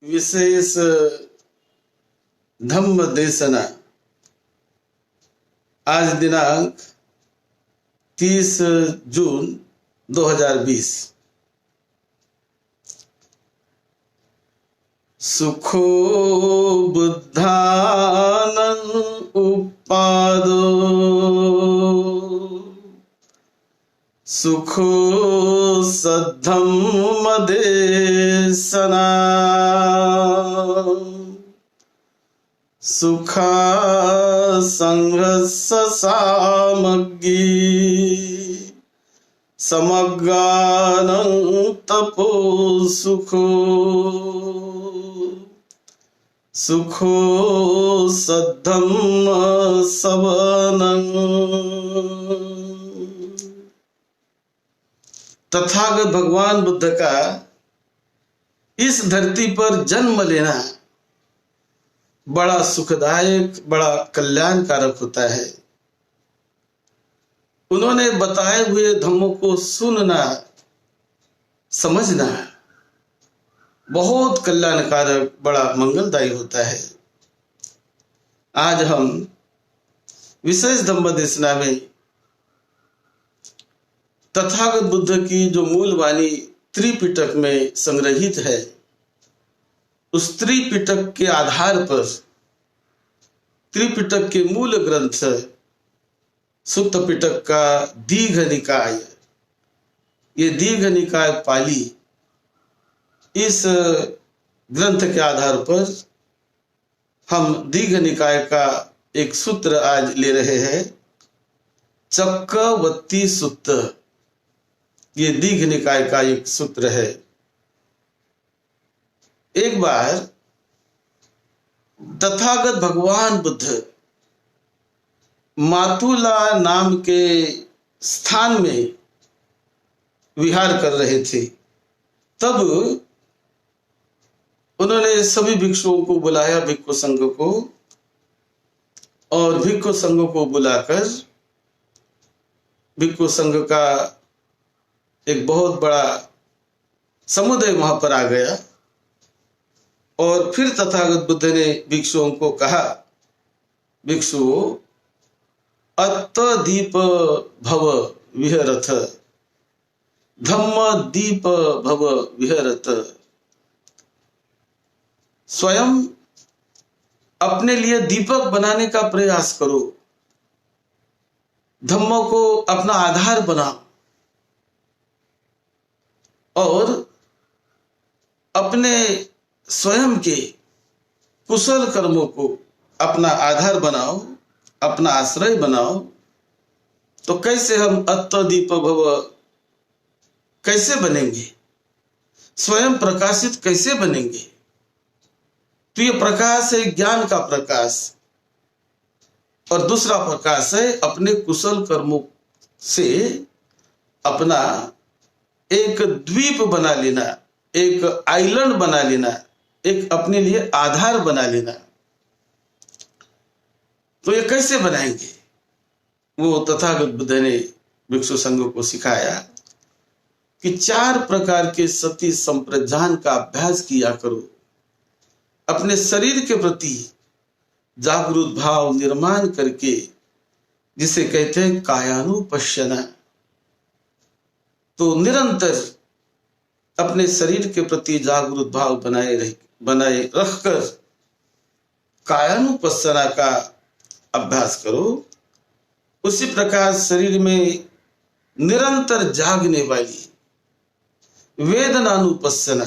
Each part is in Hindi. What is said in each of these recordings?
विशेष धम्म देशना। आज दिनांक 30 जून 2020। सुखो बुद्धानं उपादो सुखो सद्धम्म देशना सुखा संघस्स सामग्री समग्गानं तपो सुखो सुखो सद्धम्म सवनं। तथागत भगवान बुद्ध का इस धरती पर जन्म लेना बड़ा सुखदायक, बड़ा कल्याणकारक होता है। उन्होंने बताए हुए धम्मों को सुनना, समझना बहुत कल्याणकारक, बड़ा मंगलदायी होता है। आज हम विशेष धम्म देशना में तथागत बुद्ध की जो मूल वाणी त्रिपिटक में संग्रहित है, उस त्रिपिटक के आधार पर त्रिपिटक के मूल ग्रंथ सुत्त पिटक का दीघ निकाय, ये दीघ निकाय पाली, इस ग्रंथ के आधार पर हम दीघ निकाय का एक सूत्र आज ले रहे हैं, चक्रवर्ती सूत्र। ये दीघ निकाय का एक सूत्र है। एक बार तथागत भगवान बुद्ध मातुला नाम के स्थान में विहार कर रहे थे। तब उन्होंने सभी भिक्षुओं को बुलाया, भिक्षु संघ को, और भिक्षु संघ को बुलाकर भिक्षु संघ का एक बहुत बड़ा समुदाय वहां पर आ गया। और फिर तथागत बुद्ध ने भिक्षुओं को कहा, भिक्षुओं, अत्त दीप भव विहरथ, धम्म दीप भव विहरथ। स्वयं अपने लिए दीपक बनाने का प्रयास करो, धम्म को अपना आधार बनाओ और अपने स्वयं के कुशल कर्मों को अपना आधार बनाओ, अपना आश्रय बनाओ। तो कैसे हम अत्तदीप भव कैसे बनेंगे, स्वयं प्रकाशित कैसे बनेंगे? तो ये प्रकाश है ज्ञान का प्रकाश, और दूसरा प्रकाश है अपने कुशल कर्मों से अपना एक द्वीप बना लेना, एक आइलैंड बना लेना, एक अपने लिए आधार बना लेना। तो ये कैसे बनाएंगे? वो तथागत बुद्ध ने भिक्षु संघ को सिखाया कि 4 प्रकार के सती संप्रज्ञान का अभ्यास किया करो। अपने शरीर के प्रति जागरूक भाव निर्माण करके, जिसे कहते हैं कायानुपश्यना। तो निरंतर अपने शरीर के प्रति जागरूक भाव बनाए रखकर कायानुपश्यना का अभ्यास करो। उसी प्रकार शरीर में निरंतर जागने वाली वेदनानुपश्यना,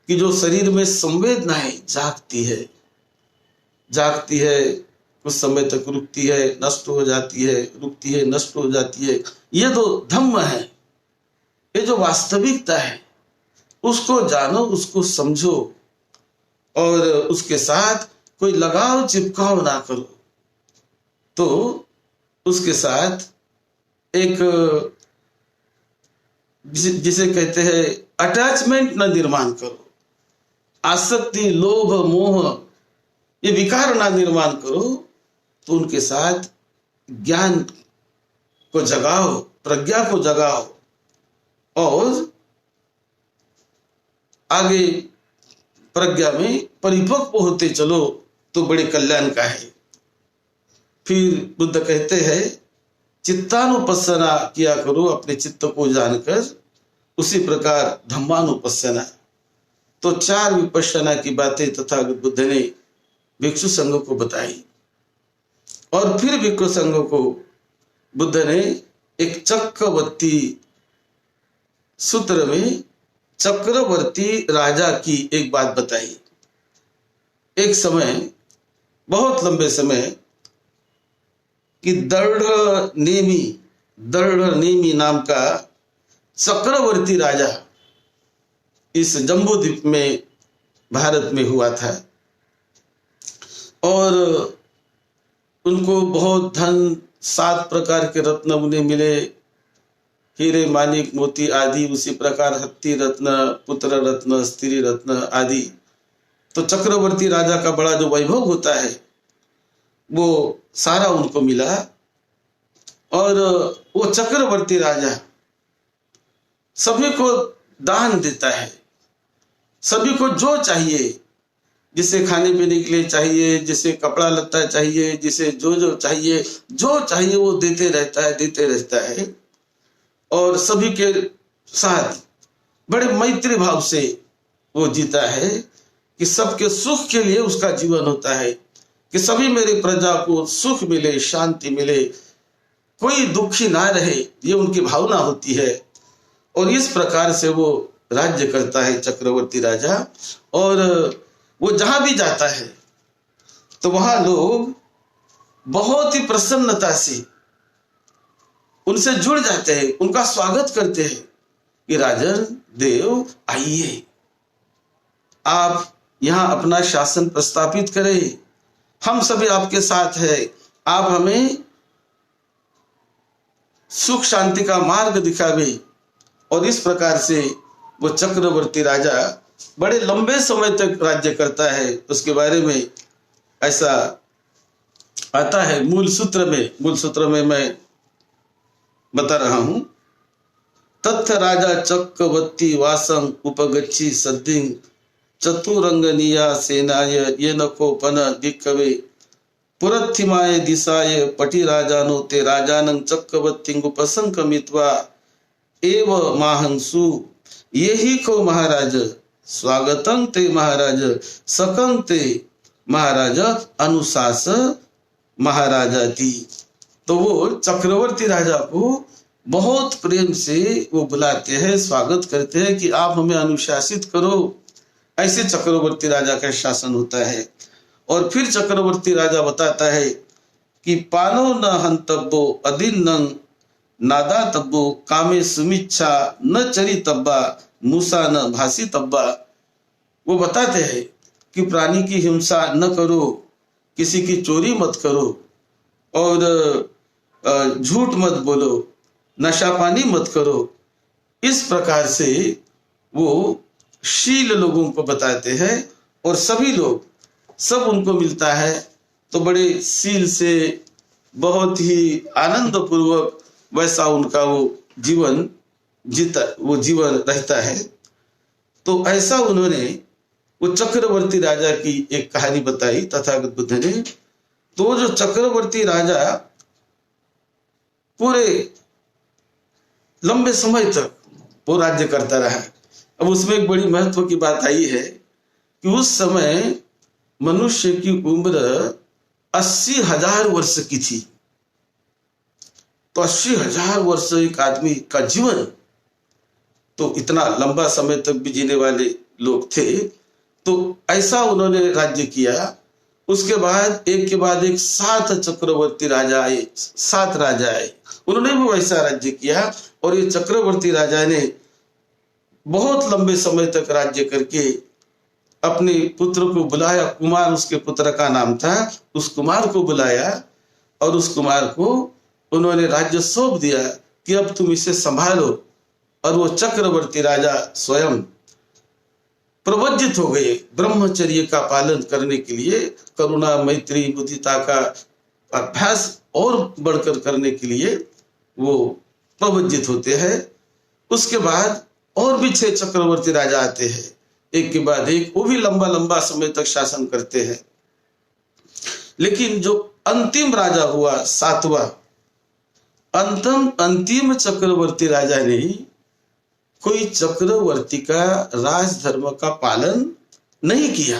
कि जो शरीर में संवेदनाएं जागती है, कुछ समय तक रुकती है, नष्ट हो जाती है, रुकती है, नष्ट हो जाती है। ये तो धम्म है, ये जो वास्तविकता है, उसको जानो, उसको समझो और उसके साथ कोई लगाव चिपकाव ना करो। तो उसके साथ एक जिसे कहते हैं अटैचमेंट न निर्माण करो, आसक्ति, लोभ, मोह, ये विकार ना निर्माण करो। तो उनके साथ ज्ञान को जगाओ, प्रज्ञा को जगाओ और आगे प्रज्ञा में परिपक्व होते चलो तो बड़े कल्याण का है। फिर बुद्ध कहते हैं चित्तानुपස්සना किया करो, अपने चित्त को जानकर, उसी प्रकार धम्मानुपස්සना। तो 4 विपश्यना की बातें तथागत बुद्ध ने भिक्षु संघ को बताई। और फिर भिक्षु संघ को बुद्ध ने एक चक्रवर्ती सूत्र में चक्रवर्ती राजा की एक बात बताई। एक समय, बहुत लंबे समय, कि दृढ़नेमी नाम का चक्रवर्ती राजा इस जम्बू द्वीप में भारत में हुआ था। और उनको बहुत धन, 7 प्रकार के रत्न उन्हें मिले, हीरे मानिक मोती आदि, उसी प्रकार हत्ती रत्न, पुत्र रत्न, स्त्री रत्न आदि। तो चक्रवर्ती राजा का बड़ा जो वैभव होता है वो सारा उनको मिला। और वो चक्रवर्ती राजा सभी को दान देता है, सभी को जो चाहिए, जिसे खाने पीने के लिए चाहिए, जिसे कपड़ा लत्ता चाहिए, जिसे जो चाहिए वो देते रहता है। और सभी के साथ बड़े मैत्री भाव से वो जीता है कि सबके सुख के लिए उसका जीवन होता है, कि सभी मेरी प्रजा को सुख मिले, शांति मिले, कोई दुखी ना रहे, ये उनकी भावना होती है। और इस प्रकार से वो राज्य करता है चक्रवर्ती राजा। और वो जहां भी जाता है तो वहां लोग बहुत ही प्रसन्नता से उनसे जुड़ जाते हैं, उनका स्वागत करते हैं कि राजन देव आइए, आप यहां अपना शासन प्रस्थापित करें, हम सभी आपके साथ हैं, आप हमें सुख शांति का मार्ग दिखावे। और इस प्रकार से वो चक्रवर्ती राजा बड़े लंबे समय तक राज्य करता है। उसके बारे में ऐसा आता है मूल सूत्र में मैं बता रहा हूं। तथ राजा चक्रवर्ती वासं उपगच्छी सद्दिं चतुरंगनीया सेनाय ये नकोपन दिक्कवे पुरथिमाय दिशाय पटी राजानो ते राजानं चक्रवर्तिं उपसंकमित्वा एव माहंसु यही को महाराज स्वागतं ते महाराज सकं ते महाराज अनुशास महाराजाति। तो वो चक्रवर्ती राजा को बहुत प्रेम से वो बुलाते हैं, स्वागत करते हैं कि आप हमें अनुशासित करो। ऐसे चक्रवर्ती राजा का शासन होता है। और फिर चक्रवर्ती राजा बताता है कि पानो न हंतब्बो अदिन्नं नादा तब्बो कामे सुमिच्छा न चरी तब्बा मूसा न भासी तब्बा। वो बताते हैं कि प्राणी की हिंसा न करो, किसी की चोरी मत करो, और झूठ मत बोलो, नशा पानी मत करो। इस प्रकार से वो शील लोगों को बताते हैं और सभी लोग सब उनको मिलता है तो बड़े शील से बहुत ही आनंद पूर्वक वैसा उनका वो जीवन रहता है। तो ऐसा उन्होंने वो चक्रवर्ती राजा की एक कहानी बताई तथागत बुद्ध ने। तो जो चक्रवर्ती राजा पूरे लंबे समय तक वो राज्य करता रहा। अब उसमें एक बड़ी महत्व की बात आई है कि उस समय मनुष्य की उम्र 80,000 वर्ष की थी। तो 80,000 वर्ष एक आदमी का जीवन, तो इतना लंबा समय तक भी जीने वाले लोग थे। तो ऐसा उन्होंने राज्य किया। उसके बाद एक के बाद एक 7 चक्रवर्ती राजा आए, 7 राजा आए, उन्होंने भी वैसा राज्य किया। और ये चक्रवर्ती राजा ने बहुत लंबे समय तक राज्य करके अपने पुत्र को बुलाया, कुमार उसके पुत्र का नाम था, उस कुमार को बुलाया और उस कुमार को उन्होंने राज्य सौंप दिया कि अब तुम इसे संभालो। और वो चक्रवर्ती राजा स्वयं प्रवज्जित हो गए ब्रह्मचर्य का पालन करने के लिए, करुणा मैत्री मुदिता का अभ्यास और बढ़कर करने के लिए वो प्रवज्जित होते हैं। उसके बाद और भी 6 चक्रवर्ती राजा आते हैं एक के बाद एक, वो भी लंबा लंबा समय तक शासन करते हैं। लेकिन जो अंतिम राजा हुआ, सातवां अंतिम चक्रवर्ती राजा ने कोई चक्रवर्ती का राजधर्म का पालन नहीं किया।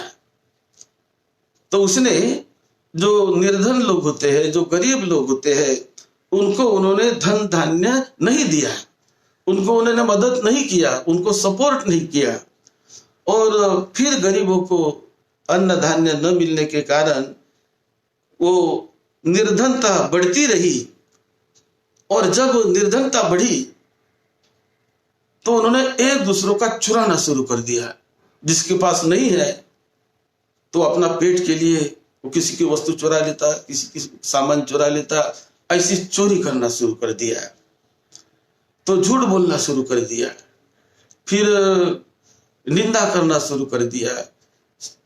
तो उसने जो निर्धन लोग होते हैं, जो गरीब लोग होते हैं, उनको उन्होंने धन धान्य नहीं दिया, उनको उन्होंने मदद नहीं किया, उनको सपोर्ट नहीं किया। और फिर गरीबों को अन्न धान्य न मिलने के कारण वो निर्धनता बढ़ती रही। और जब निर्धनता बढ़ी तो उन्होंने एक दूसरों का चुराना शुरू कर दिया। जिसके पास नहीं है तो अपना पेट के लिए वो किसी की वस्तु चुरा लेता, किसी की सामान चुरा लेता, ऐसी चोरी करना शुरू कर दिया। तो झूठ बोलना शुरू कर दिया, फिर निंदा करना शुरू कर दिया,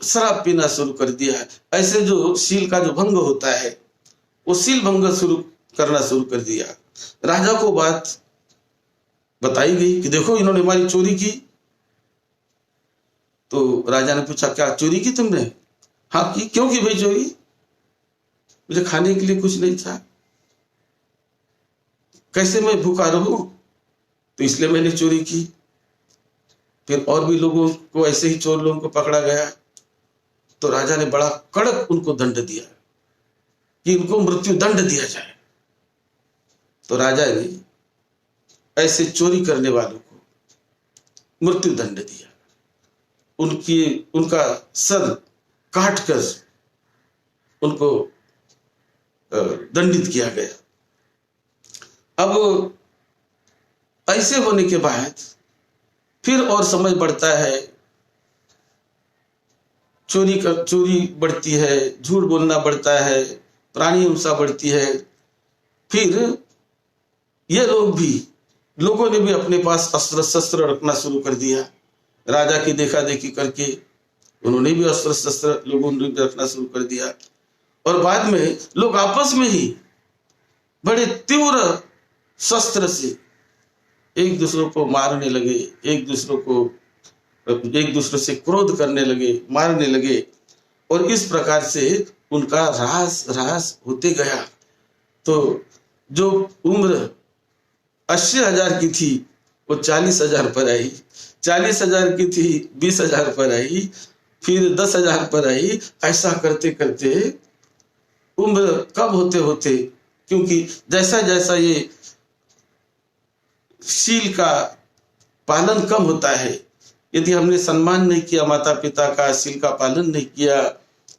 शराब पीना शुरू कर दिया। ऐसे जो शील का जो भंग होता है, वो शील भंग करना शुरू कर दिया। राजा को बात बताई गई कि देखो इन्होंने हमारी चोरी की। तो राजा ने पूछा, क्या चोरी की तुमने? हाँ की। क्यों की भाई चोरी? मुझे खाने के लिए कुछ नहीं था, कैसे मैं भूखा रहूं, तो इसलिए मैंने चोरी की। फिर और भी लोगों को, ऐसे ही चोर लोगों को पकड़ा गया। तो राजा ने बड़ा कड़क उनको दंड दिया कि इनको मृत्यु दंड दिया जाए। तो राजा ने ऐसे चोरी करने वालों को मृत्यु दंड दिया। उनका सर काट कर उनको दंडित किया गया। अब ऐसे होने के बाद फिर और समय बढ़ता है, चोरी बढ़ती है, झूठ बोलना बढ़ता है, प्राणी हिंसा बढ़ती है। फिर ये लोगों ने भी अपने पास अस्त्र शस्त्र रखना शुरू कर दिया। राजा की देखा देखी करके उन्होंने भी अस्त्र शस्त्र लोगों ने भी रखना शुरू कर दिया। और बाद में लोग आपस में ही बड़े तीव्र शस्त्र से एक दूसरे को मारने लगे, एक दूसरे से क्रोध करने लगे, मारने लगे। और इस प्रकार से उनका ह्रास होते गया। तो जो उम्र 80,000 की थी वो 40,000 पर आई, 40,000 की थी 20,000 पर आई, फिर 10,000 पर आई। ऐसा करते करते उम्र कम होते होते, क्योंकि जैसा जैसा ये शील का पालन कम होता है, यदि हमने सम्मान नहीं किया माता पिता का, शील का पालन नहीं किया,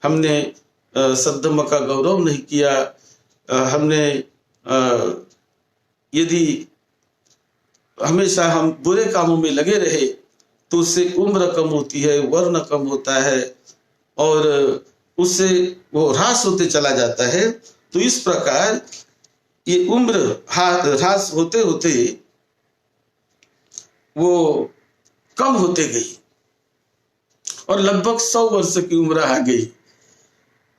हमने सद्धर्म का गौरव नहीं किया, हमने यदि हमेशा हम बुरे कामों में लगे रहे तो उससे उम्र कम होती है, वर्ण कम होता है और उससे वो ह्रास होते चला जाता है। तो इस प्रकार ये उम्र ह्रास होते होते वो कम होते गई और लगभग 100 वर्ष की उम्र आ गई।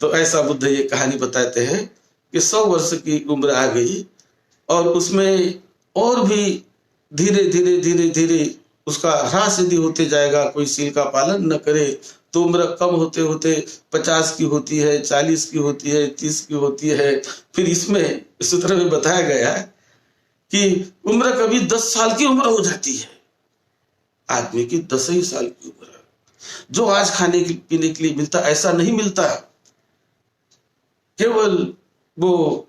तो ऐसा बुद्ध ये कहानी बताते हैं कि 100 वर्ष की उम्र आ गई और उसमें और भी धीरे धीरे उसका ह्रास यदि होते जाएगा, कोई शील का पालन न करे तो उम्र कम होते होते 50 की होती है, 40 की होती है, 30 की होती है। फिर इसमें सूत्र में बताया गया कि उम्र कभी 10 साल की उम्र हो जाती है, आदमी की 10 ही साल की उम्र। जो आज खाने पीने के लिए मिलता ऐसा नहीं मिलता, केवल वो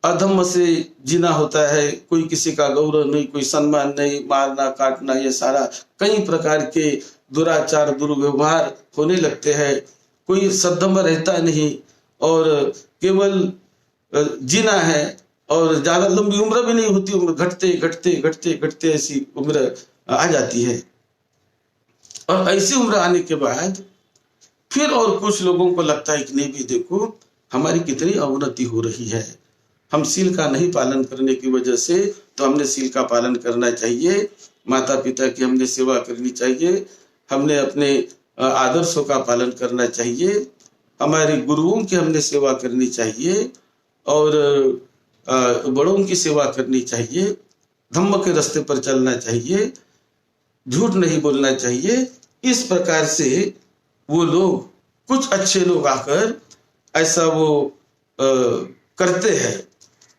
अधर्म से जीना होता है। कोई किसी का गौरव नहीं, कोई सम्मान नहीं, मारना काटना, ये सारा कई प्रकार के दुराचार दुर्व्यवहार होने लगते हैं। कोई सद्धर्म रहता नहीं और केवल जीना है और ज्यादा लंबी उम्र भी नहीं होती, उम्र घटते घटते घटते घटते ऐसी उम्र आ जाती है। और ऐसी उम्र आने के बाद फिर और कुछ लोगों को लगता है कि नहीं भी देखो हमारी कितनी अवनति हो रही है, हम शील का नहीं पालन करने की वजह से, तो हमने शील का पालन करना चाहिए, माता पिता की हमने सेवा करनी चाहिए, हमने अपने आदर्शों का पालन करना चाहिए, हमारे गुरुओं की हमने सेवा करनी चाहिए और बड़ों की सेवा करनी चाहिए, धम्म के रास्ते पर चलना चाहिए। झूठ नहीं बोलना चाहिए। इस प्रकार से वो लोग, कुछ अच्छे लोग आकर ऐसा वो करते हैं।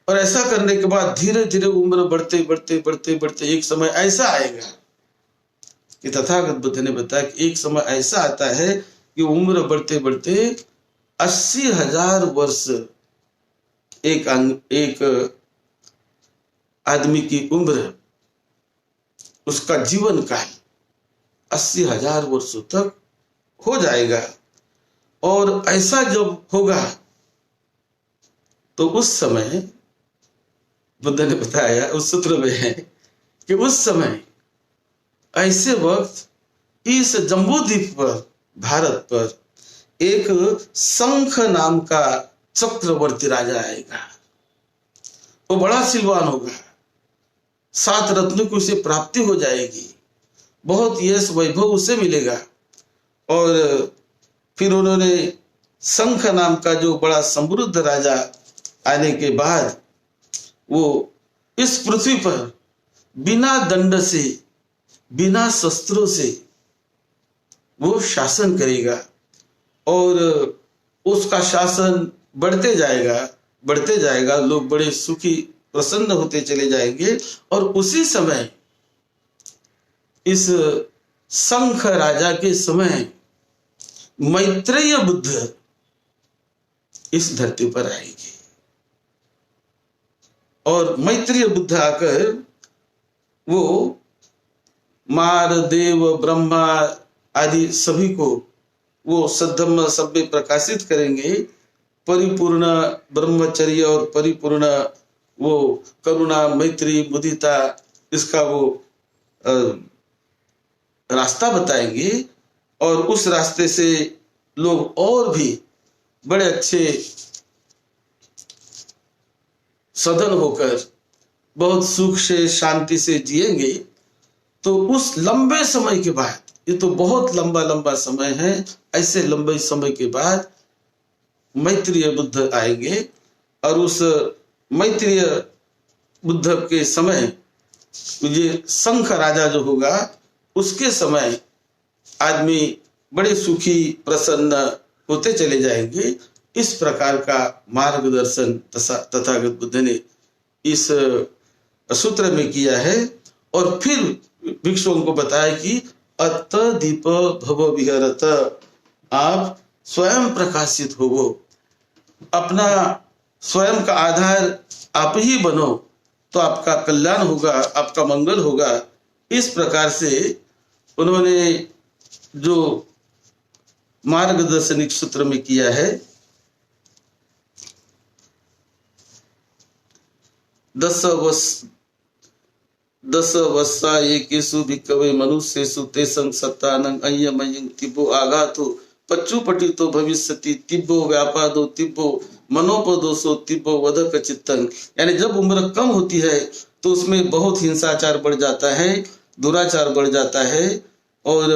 और ऐसा करने के बाद धीरे धीरे उम्र बढ़ते बढ़ते बढ़ते बढ़ते एक समय ऐसा आएगा कि तथागत बुद्ध ने बताया कि एक समय ऐसा आता है कि उम्र बढ़ते बढ़ते 80,000 वर्ष एक आदमी की उम्र, उसका जीवन काल 80,000 वर्षों तक हो जाएगा। और ऐसा जब होगा तो उस समय बुद्ध ने बताया, उस सूत्र में है कि उस समय ऐसे वक्त इस जम्बू द्वीप पर, भारत पर, एक शंख नाम का चक्रवर्ती राजा आएगा। वो बड़ा सिलवान होगा, 7 रत्नों की उसे प्राप्ति हो जाएगी, बहुत यश वैभव उसे मिलेगा। और फिर उन्होंने शंख नाम का जो बड़ा समृद्ध राजा आने के बाद वो इस पृथ्वी पर बिना दंड से, बिना शस्त्रों से वो शासन करेगा। और उसका शासन बढ़ते जाएगा, बढ़ते जाएगा, लोग बड़े सुखी प्रसन्न होते चले जाएंगे। और उसी समय, इस शंख राजा के समय, मैत्रेय बुद्ध इस धरती पर आएंगे। और मैत्रेय बुद्ध आकर वो मार, देव, ब्रह्मा आदि सभी को वो सद्धम्म सभ्य प्रकाशित करेंगे। परिपूर्ण ब्रह्मचर्य और परिपूर्ण वो करुणा, मैत्री, मुदिता, इसका वो रास्ता बताएंगे। और उस रास्ते से लोग और भी बड़े अच्छे सधन होकर बहुत सुख से, शांति से जिएंगे। तो उस लंबे समय के बाद, ये तो बहुत लंबा लंबा समय है, ऐसे लंबे समय के बाद मैत्रेय बुद्ध आएंगे। और उस मैत्रेय बुद्ध के समय, ये शंख राजा जो होगा, उसके समय आदमी बड़े सुखी प्रसन्न होते चले जाएंगे। इस प्रकार का मार्गदर्शन तथागत बुद्ध ने इस सूत्र में किया है। और फिर भिक्षुओं को बताया कि अत दीप भव विहरत, आप स्वयं प्रकाशित होवो, अपना स्वयं का आधार आप ही बनो, तो आपका कल्याण होगा, आपका मंगल होगा। इस प्रकार से उन्होंने जो मार्गदर्शनिक सूत्र में किया है, 10 वर्षा एकेषु भिक्खवे मनुष्येषु तेषां सत्तानं अय्यमयं तिब्बो आघातो पच्चुपटितो भविष्यति तिब्बो व्यापादो तिब्बो मनोपदोषो तिब्बो वधक चित्तं। यानी जब उम्र कम होती है तो उसमें बहुत हिंसाचार बढ़ जाता है, दुराचार बढ़ जाता है, और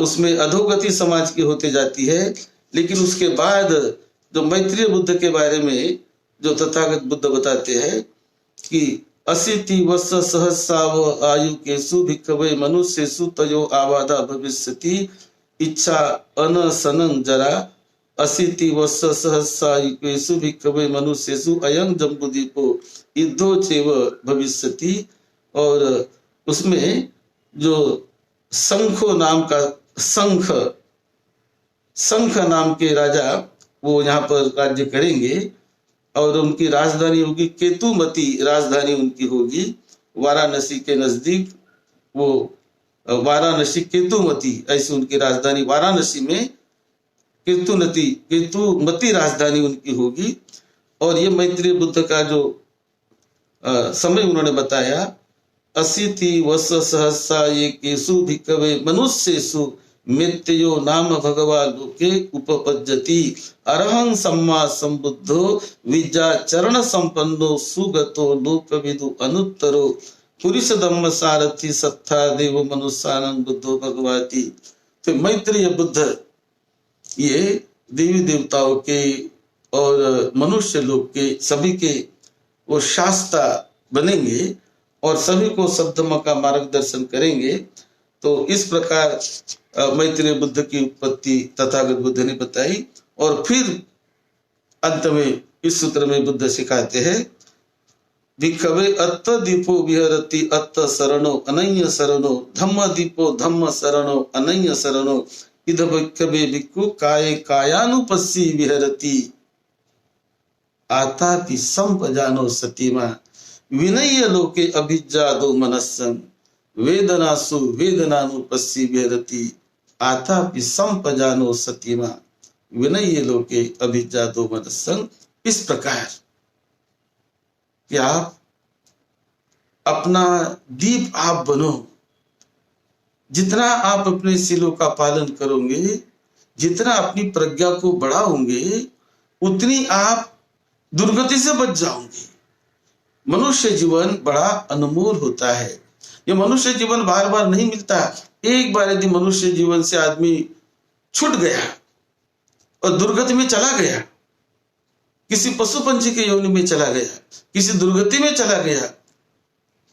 उसमें अधोगति समाज की होते जाती है। लेकिन उसके बाद जो मैत्रेय बुद्ध के बारे में जो तथागत बुद्ध बताते हैं कि 80 वर्ष सहस्राव आयु केषु भिक्खवे मनुष्येषु तयो आबाधा भविष्यति इच्छा अनशनं जरा 80 वर्ष सहस्रायु भिक्खवे मनुष्येषु अयं जम्बूद्वीपो युद्धो चैव भविष्यति। और उसमें जो शंखो नाम का शंख नाम के राजा वो यहाँ पर राज्य करेंगे। और उनकी राजधानी होगी केतुमती, राजधानी उनकी होगी वाराणसी के नजदीक। वो वाराणसी केतुमती, ऐसी उनकी राजधानी, वाराणसी में केतुमती राजधानी उनकी होगी। और ये मैत्रेय बुद्ध का जो समय उन्होंने बताया, 80 वर्ष सहस्रा एकेषु भिक्खवे मनुष्येषु मृत्यो नाम भगवा लोके उपपज्जति अरहं सम्मा संबुद्धो विद्याचरण संपन्नो सुगतो लोकविदु अनुत्तरो पुरुष धम्म सारथी सत्था देव मनुष्यानं बुद्धो भगवाति। तो मैत्रेय बुद्ध ये देवी देवताओं के और मनुष्य लोग के सभी के वो शास्ता बनेंगे और सभी को सद्धम्म का मार्गदर्शन करेंगे। तो इस प्रकार मैत्रेय बुद्ध की उत्पत्ति तथागत बुद्ध ने बताई। और फिर अंत में इस सूत्र में बुद्ध सिखाते हैं, भिक्खवे अत्थ दीपो विहरति अत्थ शरणो अनन्य शरणो धम्म दीपो धम्म शरणो अनन्य शरणो इद भिक्खवे भिक्खु काये कायानुपस्सी विहरति आतापि संपजानो सतीमा विनय्य लोके अभिज्जादो मनस्सं वेदनासु वेदनानुपस्सी विहरति आतापि संपजानो सतीमा विनय्य लोके अभिज्जादो मनस्सं। इस प्रकार कि आप अपना दीप आप बनो। जितना आप अपने शीलों का पालन करोगे, जितना अपनी प्रज्ञा को बढ़ाओगे, उतनी आप दुर्गति से बच जाओगे। मनुष्य जीवन बड़ा अनमोल होता है। ये मनुष्य जीवन बार बार नहीं मिलता। एक बार यदि मनुष्य जीवन से आदमी छूट गया और दुर्गति में चला गया, किसी पशु पंछी के योनि में चला गया, किसी दुर्गति में चला गया,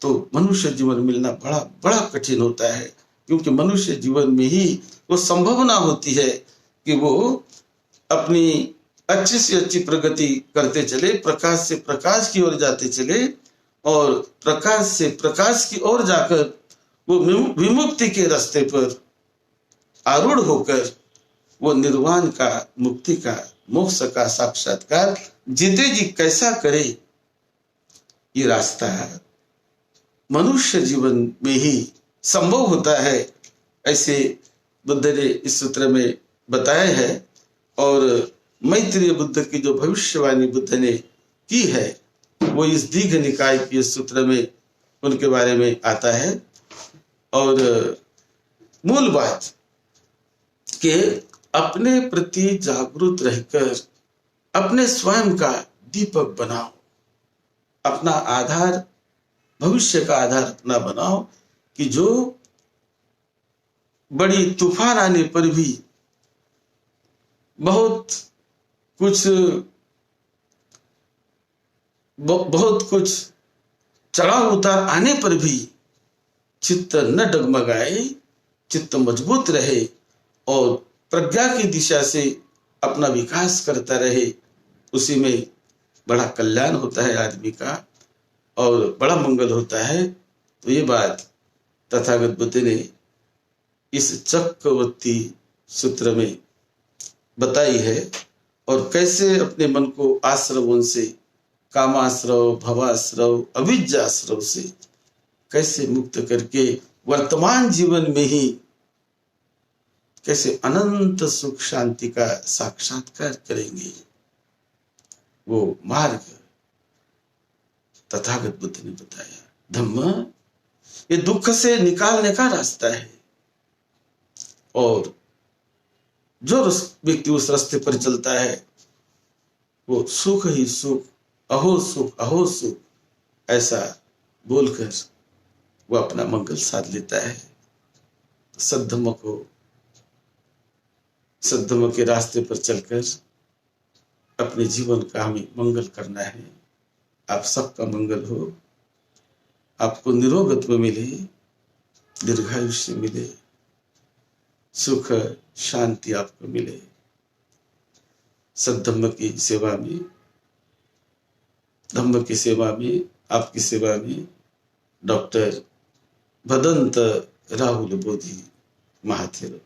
तो मनुष्य जीवन मिलना बड़ा बड़ा कठिन होता है। क्योंकि मनुष्य जीवन में ही वो संभावना होती है कि वो अपनी अच्छी से अच्छी प्रगति करते चले, प्रकाश से प्रकाश की ओर जाते चले, और प्रकाश से प्रकाश की ओर जाकर वो विमुक्ति के रास्ते पर आरूढ़ होकर वो निर्वाण का, मुक्ति का, मोक्ष का साक्षात्कार जीते जी कैसा करे, ये रास्ता मनुष्य जीवन में ही संभव होता है। ऐसे बुद्ध ने इस सूत्र में बताया है। और मैत्रेय बुद्ध की जो भविष्यवाणी बुद्ध ने की है वो इस दीघ निकाय के इस सूत्र में उनके बारे में आता है। और मूल बात कि अपने प्रति जागरूक रहकर अपने स्वयं का दीपक बनाओ, अपना आधार, भविष्य का आधार अपना बनाओ, कि जो बड़ी तूफान आने पर भी, बहुत कुछ चढ़ाव उतार आने पर भी चित्त न डगमगाए, चित्त मजबूत रहे और प्रज्ञा की दिशा से अपना विकास करता रहे। उसी में बड़ा कल्याण होता है आदमी का और बड़ा मंगल होता है। तो ये बात तथागत बुद्ध ने इस चक्रवर्ती सूत्र में बताई है। और कैसे अपने मन को आश्रवों से, कामाश्रव, भवाश्रव, अविद्याश्रव से कैसे मुक्त करके वर्तमान जीवन में ही कैसे अनंत सुख शांति का साक्षात्कार करेंगे, वो मार्ग तथागत बुद्ध ने बताया। धम्म ये दुख से निकालने का रास्ता है। और जो व्यक्ति उस रास्ते पर चलता है वो सुख ही सुख, अहो सुख अहो सुख ऐसा बोलकर वो अपना मंगल साध लेता है। सद्धम्म को, सद्धम्म के रास्ते पर चलकर अपने जीवन का हमें मंगल करना है। आप सबका मंगल हो, आपको निरोगत्व मिले, दीर्घायुष्य मिले, सुख शांति आपको मिले। सद्धम्म की सेवा में, धम्म की सेवा में, आपकी सेवा में डॉक्टर भदंत राहुल बोधि महाथेरो।